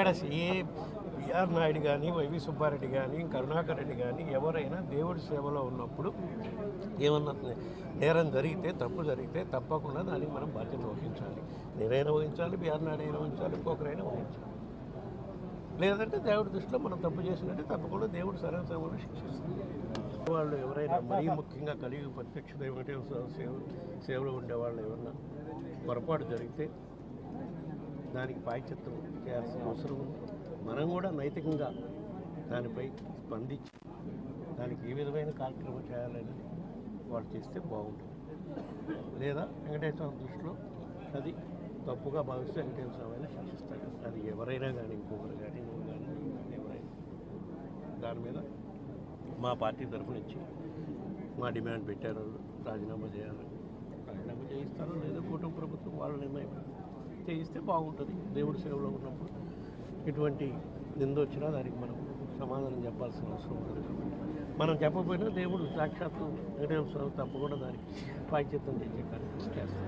ఇక్కడ ఏ బిఆర్ నాయుడు కానీ వైవి సుబ్బారెడ్డి కానీ కరుణాకర్ రెడ్డి కానీ ఎవరైనా దేవుడి సేవలో ఉన్నప్పుడు ఏమన్నా నేరం జరిగితే తప్పు జరిగితే తప్పకుండా దానికి మనం బాధ్యత వహించాలి. నేనైనా వహించాలి, బిఆర్ నాయుడు అయినా వహించాలి, ఇంకొకరైనా వహించాలి. లేదంటే దేవుడి దృష్టిలో మనం తప్పు చేసినట్టే తప్పకుండా దేవుడు సరైన శిక్షిస్తాం. వాళ్ళు ఎవరైనా మరీ ముఖ్యంగా కలిగి ప్రత్యక్ష వెంకటేశ్వర సేవలో ఉండేవాళ్ళు ఎవరన్నా పొరపాటు జరిగితే దానికి పాయచిత్తం చేయాల్సిన అవసరం ఉంది. మనం కూడా నైతికంగా దానిపై స్పందించి దానికి ఏ విధమైన కార్యక్రమం చేయాలని వాళ్ళు చేస్తే బాగుంటుంది. లేదా వెంకటేశ్వర దృష్టిలో అది తప్పుగా భావిస్తే వెంకటేశ్వర స్వామి శిక్షిస్తాడు. అది ఎవరైనా కానీ ఇంకొకరు కానీ నువ్వు కానీ ఎవరైనా దాని మీద మా పార్టీ తరఫున ఇచ్చి మా డిమాండ్ పెట్టారు, రాజీనామా చేయాలి. రాజీనామా చేయిస్తారో లేదో కుటుంబ ప్రభుత్వం వాళ్ళ నిర్ణయం చేయిస్తే బాగుంటుంది. దేవుడి సేవలో ఉన్నప్పుడు ఇటువంటి నింద వచ్చినా దానికి మనం సమాధానం చెప్పాల్సిన అవసరం ఉంటుంది. మనం చెప్పకపోయినా దేవుడు సాక్షాత్తు వెంకటేశ్వర స్వామి తప్పకుండా దానికి ప్రాయశ్చిత్తం చేసే కార్యక్రమం చేస్తాం.